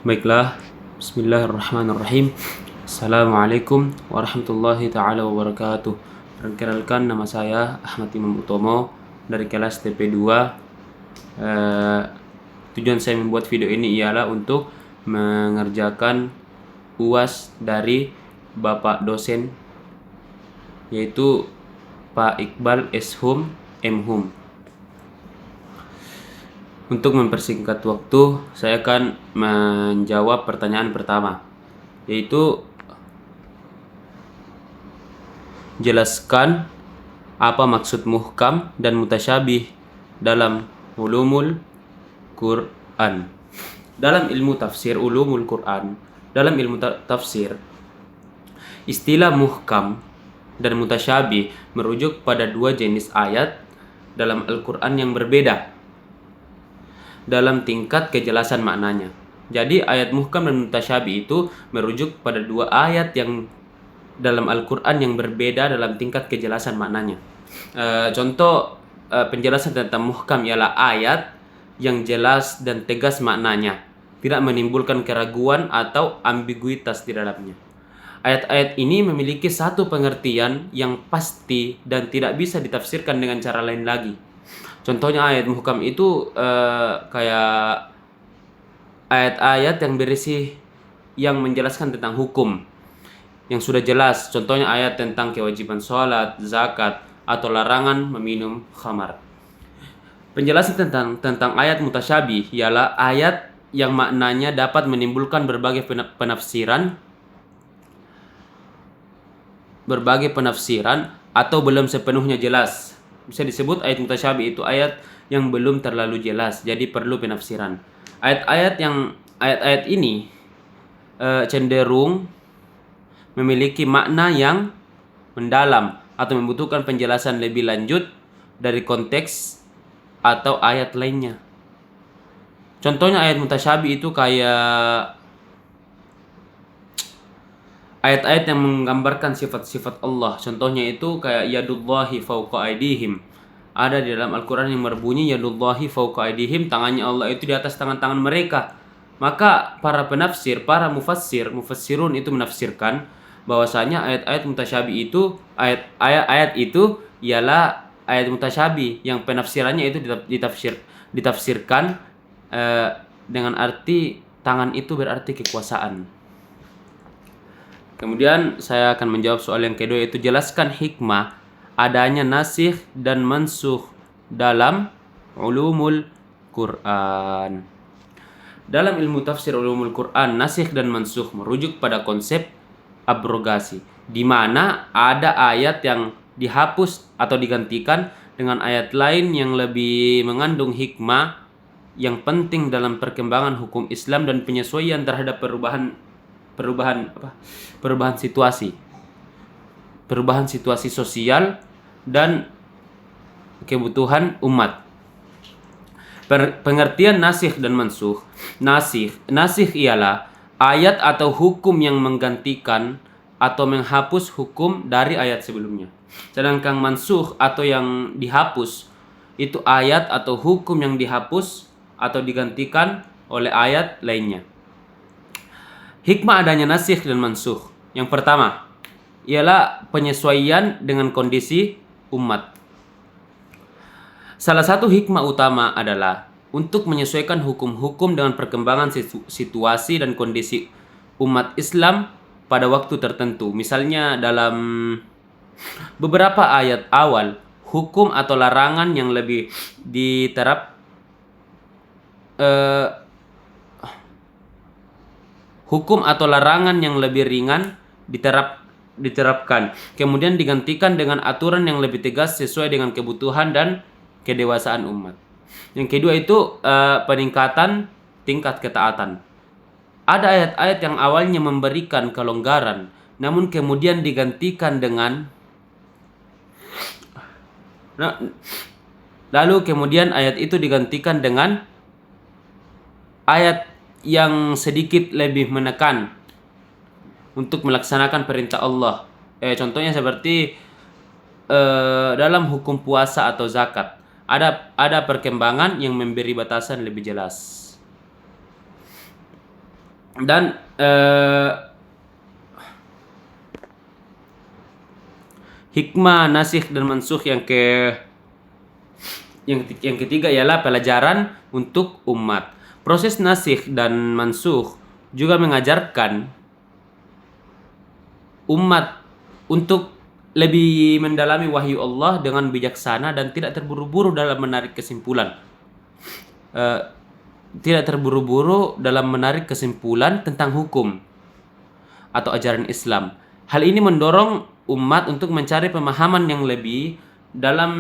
Baiklah, Bismillahirrahmanirrahim. Assalamualaikum warahmatullahi ta'ala wabarakatuh. Perkenalkan, nama saya Ahmad Imam Utomo dari kelas TP2. Tujuan saya membuat video ini ialah untuk mengerjakan UAS dari Bapak dosen, yaitu Pak Iqbal S. Hum M. Hum. Untuk mempersingkat waktu, saya akan menjawab pertanyaan pertama, yaitu jelaskan apa maksud muhkam dan mutasyabih dalam ulumul Quran. Dalam ilmu tafsir ulumul Quran, dalam ilmu tafsir, istilah muhkam dan mutasyabih merujuk pada dua jenis ayat dalam Al-Quran yang berbeda dalam tingkat kejelasan maknanya. Jadi ayat muhkam dan mutasyabih itu merujuk pada dua ayat yang dalam Al-Quran yang berbeda dalam tingkat kejelasan maknanya. Contoh penjelasan tentang muhkam ialah ayat yang jelas dan tegas maknanya, tidak menimbulkan keraguan atau ambiguitas di dalamnya. Ayat-ayat ini memiliki satu pengertian yang pasti dan tidak bisa ditafsirkan dengan cara lain lagi. Contohnya ayat muhkam itu kayak ayat-ayat yang berisi yang menjelaskan tentang hukum yang sudah jelas. Contohnya ayat tentang kewajiban sholat, zakat, atau larangan meminum khamar. Penjelasan tentang ayat mutasyabih ialah ayat yang maknanya dapat menimbulkan berbagai penafsiran atau belum sepenuhnya jelas. Bisa disebut ayat mutasyabih itu ayat yang belum terlalu jelas, jadi perlu penafsiran. Ayat-ayat ini cenderung memiliki makna yang mendalam atau membutuhkan penjelasan lebih lanjut dari konteks atau ayat lainnya. Contohnya ayat mutasyabih itu kayak ayat-ayat yang menggambarkan sifat-sifat Allah. Contohnya itu kayak yadullahi fawqa aydihim. Ada di dalam Al-Quran yang berbunyi yadullahi fawqa aydihim, tangannya Allah itu di atas tangan-tangan mereka. Maka para penafsir, para mufassirun itu menafsirkan bahwasanya ayat-ayat mutasyabih itu ayat itu ialah ayat mutasyabih yang penafsirannya itu ditafsirkan dengan arti tangan itu berarti kekuasaan. Kemudian saya akan menjawab soal yang kedua, yaitu jelaskan hikmah adanya nasikh dan mansukh dalam ulumul Quran. Dalam ilmu tafsir ulumul Quran, nasikh dan mansukh merujuk pada konsep abrogasi, di mana ada ayat yang dihapus atau digantikan dengan ayat lain yang lebih mengandung hikmah yang penting dalam perkembangan hukum Islam dan penyesuaian terhadap perubahan situasi sosial dan kebutuhan umat. Pengertian nasikh dan mansukh. Nasikh ialah ayat atau hukum yang menggantikan atau menghapus hukum dari ayat sebelumnya. Sedangkan mansukh atau yang dihapus itu ayat atau hukum yang dihapus atau digantikan oleh ayat lainnya. Hikmah adanya nasikh dan mansukh. Yang pertama ialah penyesuaian dengan kondisi umat. Salah satu hikmah utama adalah untuk menyesuaikan hukum-hukum dengan perkembangan situasi dan kondisi umat Islam pada waktu tertentu. Misalnya dalam beberapa ayat awal, hukum atau larangan yang lebih ringan diterapkan, kemudian digantikan dengan aturan yang lebih tegas sesuai dengan kebutuhan dan kedewasaan umat. Yang kedua itu peningkatan tingkat ketaatan. Ada ayat-ayat yang awalnya memberikan kelonggaran, namun kemudian digantikan dengan ayat itu digantikan dengan ayat yang sedikit lebih menekan untuk melaksanakan perintah Allah. Contohnya seperti dalam hukum puasa atau zakat. Ada perkembangan yang memberi batasan lebih jelas. Dan hikmah nasikh dan mansukh yang ketiga ialah pelajaran untuk umat. Proses nasikh dan mansukh juga mengajarkan umat untuk lebih mendalami wahyu Allah dengan bijaksana dan tidak terburu-buru dalam menarik kesimpulan. Tidak terburu-buru dalam menarik kesimpulan tentang hukum atau ajaran Islam. Hal ini mendorong umat untuk mencari pemahaman yang lebih dalam.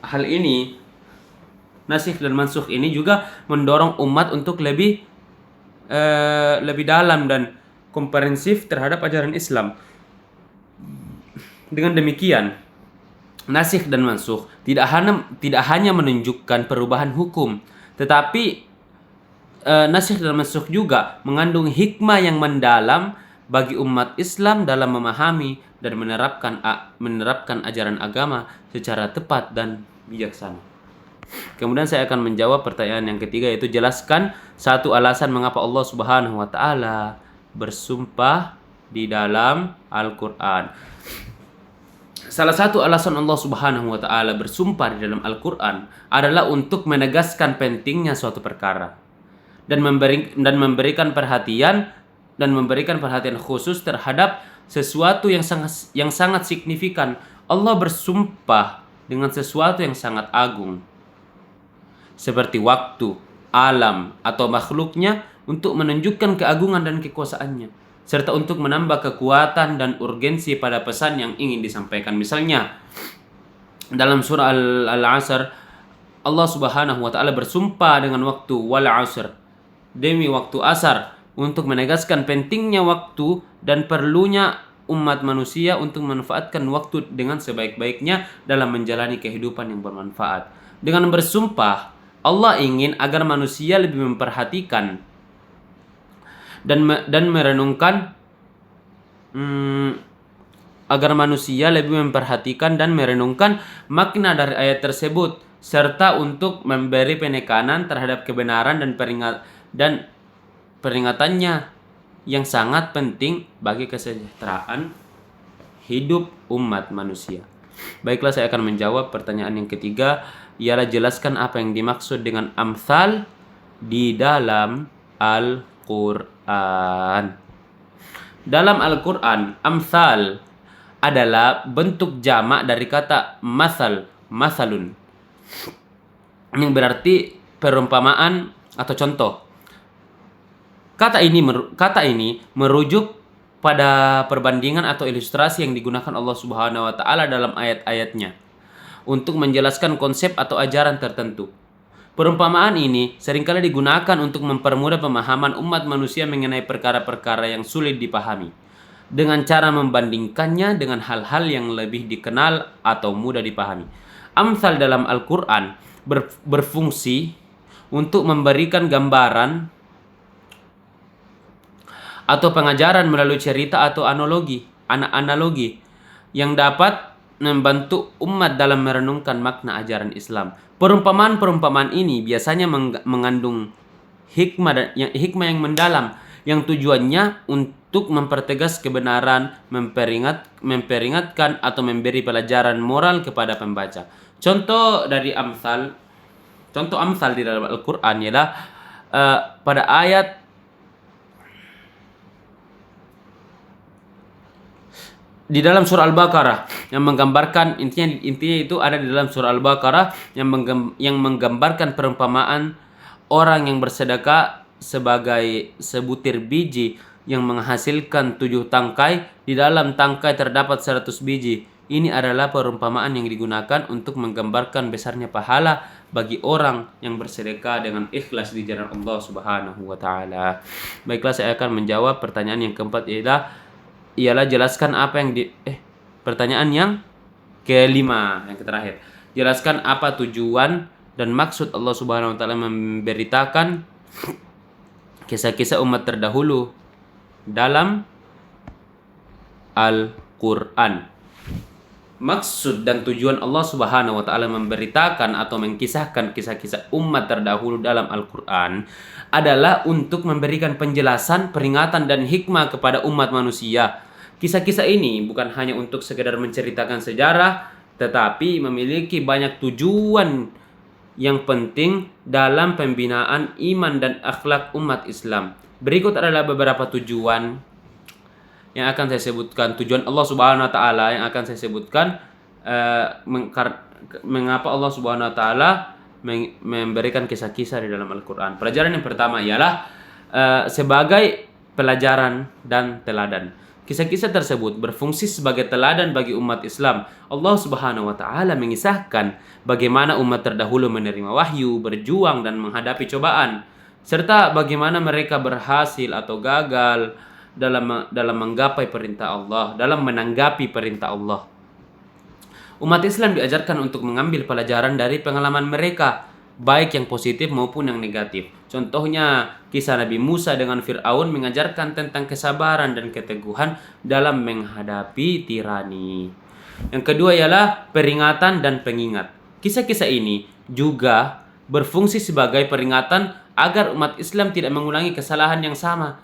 Hal ini, nasikh dan mansukh ini juga mendorong umat untuk lebih dalam dan komprehensif terhadap ajaran Islam. Dengan demikian, nasikh dan mansukh tidak hanya menunjukkan perubahan hukum, tetapi nasikh dan mansukh juga mengandung hikmah yang mendalam bagi umat Islam dalam memahami dan menerapkan ajaran agama secara tepat dan bijaksana. Kemudian saya akan menjawab pertanyaan yang ketiga, yaitu jelaskan satu alasan mengapa Allah Subhanahu wa taala bersumpah di dalam Al-Qur'an. Salah satu alasan Allah Subhanahu wa taala bersumpah di dalam Al-Qur'an adalah untuk menegaskan pentingnya suatu perkara dan memberikan perhatian khusus terhadap sesuatu yang sangat signifikan. Allah bersumpah dengan sesuatu yang sangat agung, seperti waktu, alam, atau makhluknya, untuk menunjukkan keagungan dan kekuasaannya, serta untuk menambah kekuatan dan urgensi pada pesan yang ingin disampaikan. Misalnya, dalam surah Al-Asr, Allah Subhanahu wa taala bersumpah dengan waktu, wal asr, demi waktu asar, untuk menegaskan pentingnya waktu dan perlunya umat manusia untuk memanfaatkan waktu dengan sebaik-baiknya dalam menjalani kehidupan yang bermanfaat. Dengan bersumpah, Allah ingin agar manusia lebih memperhatikan dan merenungkan makna dari ayat tersebut, serta untuk memberi penekanan terhadap kebenaran dan peringatannya yang sangat penting bagi kesejahteraan hidup umat manusia. Baiklah, saya akan menjawab pertanyaan yang ketiga, ialah jelaskan apa yang dimaksud dengan amsal di dalam Al-Qur'an. Dalam Al-Qur'an, amsal adalah bentuk jamak dari kata masalun, yang berarti perumpamaan atau contoh. Kata ini merujuk pada perbandingan atau ilustrasi yang digunakan Allah Subhanahu wa taala dalam ayat-ayatnya untuk menjelaskan konsep atau ajaran tertentu. Perumpamaan ini seringkali digunakan untuk mempermudah pemahaman umat manusia mengenai perkara-perkara yang sulit dipahami, dengan cara membandingkannya dengan hal-hal yang lebih dikenal atau mudah dipahami. Amsal dalam Al-Qur'an berfungsi untuk memberikan gambaran atau pengajaran melalui cerita atau analogi yang dapat membantu umat dalam merenungkan makna ajaran Islam. Perumpamaan ini biasanya mengandung hikmah yang mendalam, yang tujuannya untuk mempertegas kebenaran, memperingatkan atau memberi pelajaran moral kepada pembaca. Contoh amsal di dalam Al-Qur'an ialah pada ayat di dalam surah Al-Baqarah yang menggambarkan, intinya itu ada di dalam surah Al-Baqarah yang menggambarkan perumpamaan orang yang bersedekah sebagai sebutir biji yang menghasilkan 7 tangkai. Di dalam tangkai terdapat 100 biji. Ini adalah perumpamaan yang digunakan untuk menggambarkan besarnya pahala bagi orang yang bersedekah dengan ikhlas di jalan Allah Subhanahu wa taala. Baiklah, saya akan menjawab pertanyaan yang keempat, ialah jelaskan apa yang pertanyaan yang kelima, yang terakhir. Jelaskan apa tujuan dan maksud Allah Subhanahu wa taala memberitakan kisah-kisah umat terdahulu dalam Al-Qur'an. maksud dan tujuan Allah Subhanahu wa taala memberitakan atau mengkisahkan kisah-kisah umat terdahulu dalam Al-Qur'an adalah untuk memberikan penjelasan, peringatan dan hikmah kepada umat manusia. Kisah-kisah ini bukan hanya untuk sekedar menceritakan sejarah, tetapi memiliki banyak tujuan yang penting dalam pembinaan iman dan akhlak umat Islam. Berikut adalah beberapa tujuan yang akan saya sebutkan, tujuan Allah Subhanahu wa taala yang akan saya sebutkan, mengapa Allah Subhanahu wa taala memberikan kisah-kisah di dalam Al-Qur'an. Pelajaran yang pertama ialah sebagai pelajaran dan teladan. Kisah-kisah tersebut berfungsi sebagai teladan bagi umat Islam. Allah Subhanahu wa taala mengisahkan bagaimana umat terdahulu menerima wahyu, berjuang dan menghadapi cobaan, serta bagaimana mereka berhasil atau gagal dalam menggapai perintah Allah, dalam menanggapi perintah Allah. Umat Islam diajarkan untuk mengambil pelajaran dari pengalaman mereka, baik yang positif maupun yang negatif. Contohnya, kisah Nabi Musa dengan Fir'aun mengajarkan tentang kesabaran dan keteguhan dalam menghadapi tirani. Yang kedua ialah peringatan dan pengingat. Kisah-kisah ini juga berfungsi sebagai peringatan agar umat Islam tidak mengulangi kesalahan yang sama.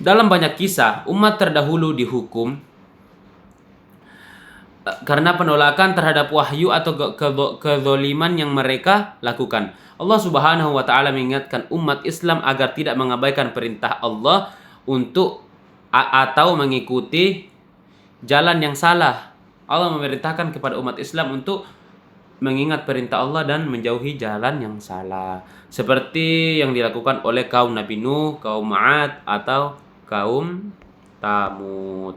Dalam banyak kisah, umat terdahulu dihukum karena penolakan terhadap wahyu atau kezaliman yang mereka lakukan. Allah Subhanahu wa taala mengingatkan umat Islam agar tidak mengabaikan perintah Allah atau mengikuti jalan yang salah. Allah memerintahkan kepada umat Islam untuk mengingat perintah Allah dan menjauhi jalan yang salah, seperti yang dilakukan oleh kaum Nabi Nuh, kaum 'Ad atau kaum Tsamud.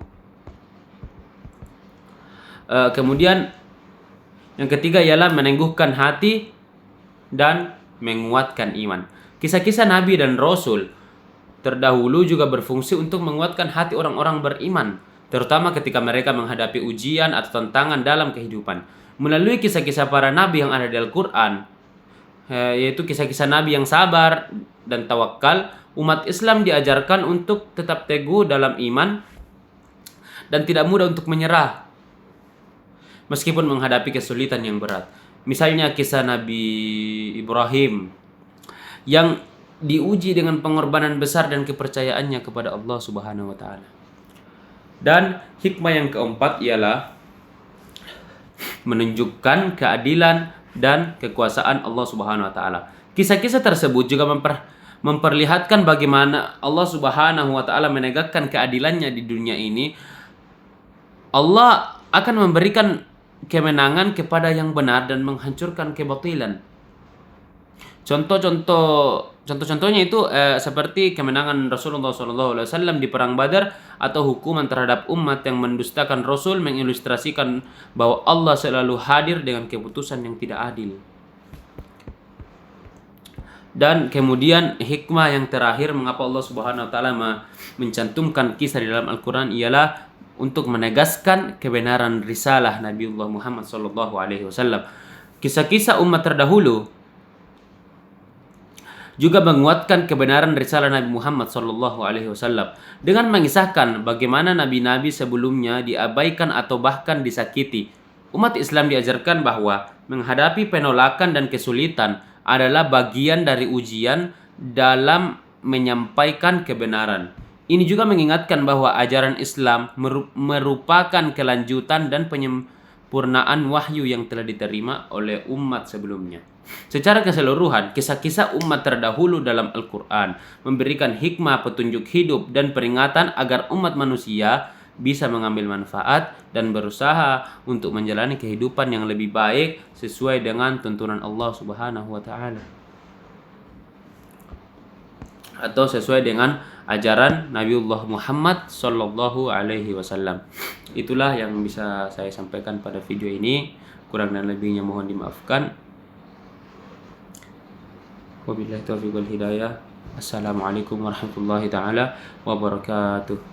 Kemudian yang ketiga ialah meneguhkan hati dan menguatkan iman. Kisah-kisah Nabi dan Rasul terdahulu juga berfungsi untuk menguatkan hati orang-orang beriman, terutama ketika mereka menghadapi ujian atau tantangan dalam kehidupan. Melalui kisah-kisah para nabi yang ada di Al-Quran, yaitu kisah-kisah nabi yang sabar dan tawakal, umat Islam diajarkan untuk tetap teguh dalam iman dan tidak mudah untuk menyerah meskipun menghadapi kesulitan yang berat. Misalnya kisah Nabi Ibrahim yang diuji dengan pengorbanan besar dan kepercayaannya kepada Allah Subhanahu wa taala. Dan hikmah yang keempat ialah menunjukkan keadilan dan kekuasaan Allah Subhanahu wa taala. Kisah-kisah tersebut juga memperlihatkan bagaimana Allah Subhanahu wa taala menegakkan keadilannya di dunia ini. Allah akan memberikan kemenangan kepada yang benar dan menghancurkan kebatilan. Contohnya itu seperti kemenangan Rasulullah SAW di perang Badar, atau hukuman terhadap umat yang mendustakan Rasul, mengilustrasikan bahwa Allah selalu hadir dengan keputusan yang tidak adil. Dan kemudian hikmah yang terakhir mengapa Allah Subhanahu wa taala mencantumkan kisah di dalam Al-Qur'an ialah untuk menegaskan kebenaran risalah Nabiullah Muhammad SAW. Kisah-kisah umat terdahulu juga menguatkan kebenaran risalah Nabi Muhammad SAW dengan mengisahkan bagaimana nabi-nabi sebelumnya diabaikan atau bahkan disakiti. Umat Islam diajarkan bahwa menghadapi penolakan dan kesulitan adalah bagian dari ujian dalam menyampaikan kebenaran. Ini juga mengingatkan bahwa ajaran Islam merupakan kelanjutan dan penyempurnaan wahyu yang telah diterima oleh umat sebelumnya. Secara keseluruhan, kisah-kisah umat terdahulu dalam Al-Quran memberikan hikmah, petunjuk hidup, dan peringatan agar umat manusia bisa mengambil manfaat dan berusaha untuk menjalani kehidupan yang lebih baik sesuai dengan tuntunan Allah Subhanahu wa taala, atau sesuai dengan ajaran Nabiullah Muhammad sallallahu alaihi wasallam. Itulah yang bisa saya sampaikan pada video ini. Kurang dan lebihnya mohon dimaafkan. Wabillahi taufiq wal hidayah. Assalamualaikum warahmatullahi taala wabarakatuh.